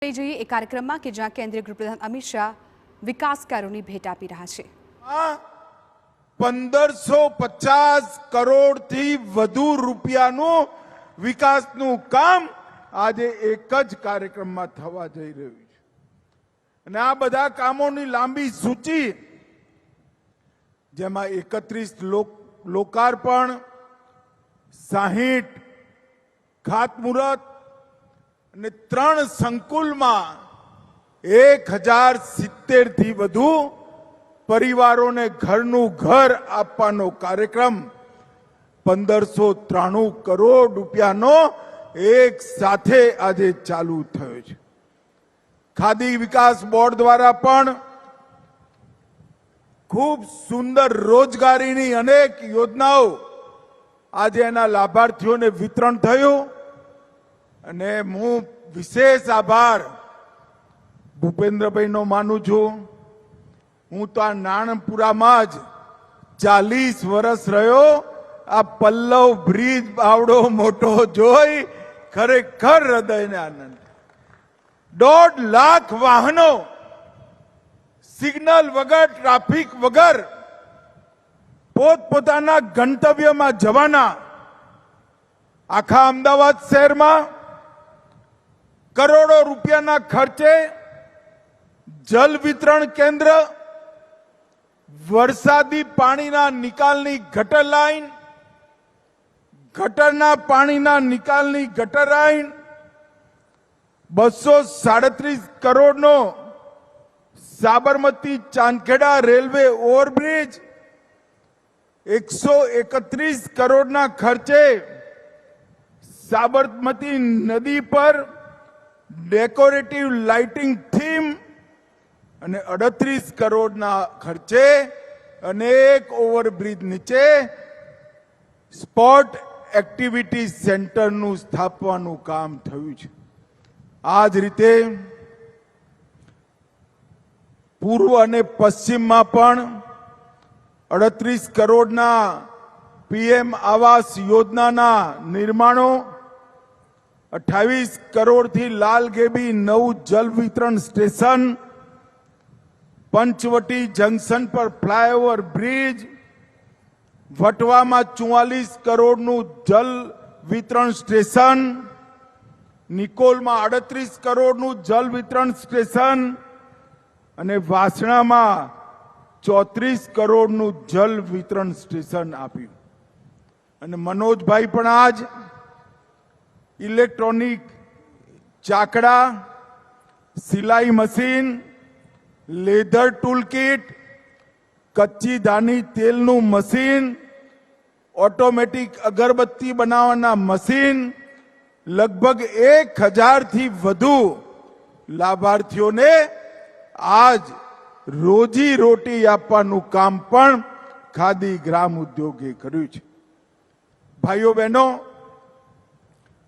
જઈએ એ કાર્યક્રમમાં કે જ્યાં કેન્દ્રીય ગૃહપ્રધાન અમિત શાહ વિકાસ કાર્યોની ભેટ આપી રહ્યા છે। 1550 કરોડથી વધુ રૂપિયાનું વિકાસનું કામ આજે એક જ કાર્યક્રમમાં થવા જઈ રહ્યું છે અને આ બધા કામોની લાંબી સૂચિ જેમાં 31 લોકાર્પણ 60 ખાતમુહૂર્ત અને 3 સંકુલમાં 1070 થી વધુ પરિવારોને ઘરનું ઘર આપવાનો કાર્યક્રમ 1593 કરોડ રૂપિયાનો એક સાથે આજે ચાલુ થયો છે। ખાદી વિકાસ બોર્ડ દ્વારા પણ ખૂબ સુંદર રોજગારીની અનેક યોજનાઓ આજે એના લાભાર્થીઓને વિતરણ થયું અને હું વિશેષ આભાર ભૂપેન્દ્રભાઈનો માનું છું। હું તો આ નાણપુરામાં જ 40 વર્ષ રહ્યો। આ પલ્લવ બ્રિજ બાવડો મોટો જોઈ ખરેખર હૃદયને આનંદ। 1.5 લાખ વાહનો સિગ્નલ વગર ટ્રાફિક વગર પોતપોતાના ગંતવ્યમાં જવાના। આખા અમદાવાદ શહેરમાં કરોડો રૂપિયાના ખર્ચે જલ વિતરણ કેન્દ્ર, વરસાદી પાણીના નિકાલની ગટર લાઈન, ગટરના પાણીના નિકાલની ગટર લાઈન, 237 કરોડનો સાબરમતી ચાંદખેડા રેલવે ઓવરબ્રિજ, 131 કરોડના ખર્ચે સાબરમતી નદી પર ડેકોરેટિવ લાઇટિંગ થીમ અને 38 કરોડના ખર્ચે અનેક ઓવરબ્રિજ નીચે સ્પોર્ટ એક્ટિવિટી સેન્ટરનું સ્થાપવાનું કામ થયું છે। આ જ રીતે પૂર્વ અને પશ્ચિમમાં પણ 38 કરોડના પીએમ આવાસ યોજનાના નિર્માણો, 28 કરોડથી લાલગેબી નવું જલ વિતરણ સ્ટેશન, પંચવટી જંકશન પર ફ્લાયઓવર બ્રિજ, વટવામાં 44 કરોડનું જલ વિતરણ સ્ટેશન, નિકોલમાં 38 કરોડનું જલ વિતરણ સ્ટેશન અને વાસણામાં 34 કરોડનું જલ વિતરણ સ્ટેશન આપ્યું। અને મનોજભાઈ પણ આજ ઇલેક્ટ્રોનિક ચાકડા, સિલાઈ મશીન, લેધર ટૂલ કિટ, કચ્ચી દાની તેલનું મશીન, ઓટોમેટિક અગરબત્તી બનાવવાના મશીન, લગભગ 1000 થી વધુ લાભાર્થીઓને આજ રોજી રોટી આપવાનું કામ પણ ખાદી ગ્રામ ઉદ્યોગે કર્યું છે। ભાઈઓ બહેનો,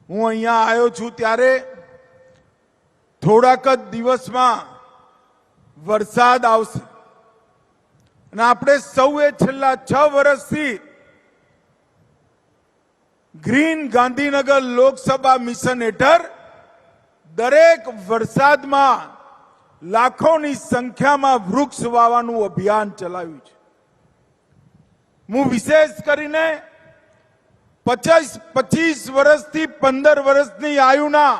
હું અહીંયા આવ્યો છું ત્યારે થોડાક જ દિવસમાં વરસાદ આવશે અને આપણે સૌએ છેલ્લા 6 વર્ષથી ગ્રીન ગાંધીનગર લોકસભા મિશન હેઠળ દરેક વરસાદમાં લાખોની સંખ્યામાં વૃક્ષ વાવવાનું અભિયાન ચલાવ્યું છે। હું વિશેષ કરીને 25 વર્ષથી 15 વર્ષની આયુના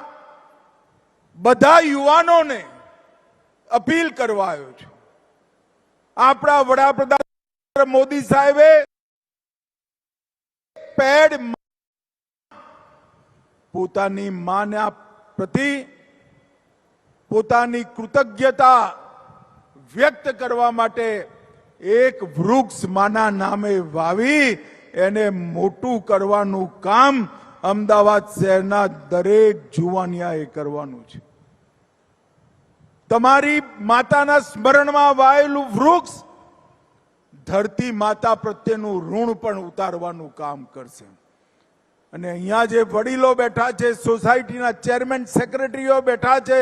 બધા યુવાનોને અપીલ કરવા આવ્યો છું। આપણા વડાપ્રધાન મોદી સાહેબે પેડ પોતાની માના પ્રતિ પોતાની કૃતજ્ઞતા વ્યક્ત કરવા માટે એક વૃક્ષ માના નામે વાવી એને મોટું કરવાનું કામ અમદાવાદ શહેરના દરેક જુવાનિયાએ કરવાનું છે। તમારી માતાના સ્મરણમાં વાયેલું વૃક્ષ ધરતી માતા પ્રત્યેનું ઋણ પણ ઉતારવાનું કામ કરશે। અને અહીંયા જે વડીલો બેઠા છે, સોસાયટીના ચેરમેન સેક્રેટરીઓ બેઠા છે,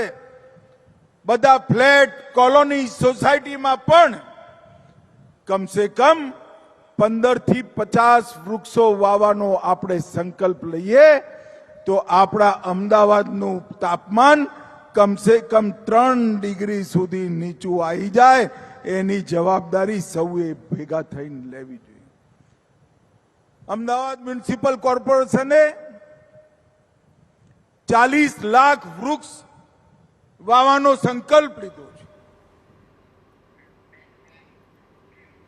બધા ફ્લેટ કોલોની સોસાયટીમાં પણ કમસે કમ 15 થી 50 વૃક્ષો વાવવાનો આપણે સંકલ્પ લઈએ તો આપણા અમદાવાદનું તાપમાન કમસે કમ 3 ડિગ્રી સુધી નીચું આવી જાય એની જવાબદારી સૌએ ભેગા થઈને લેવી જોઈએ. અમદાવાદ મ્યુનિસિપલ કોર્પોરેશને 40 લાખ વૃક્ષ વાવવાનો સંકલ્પ લીધો છે.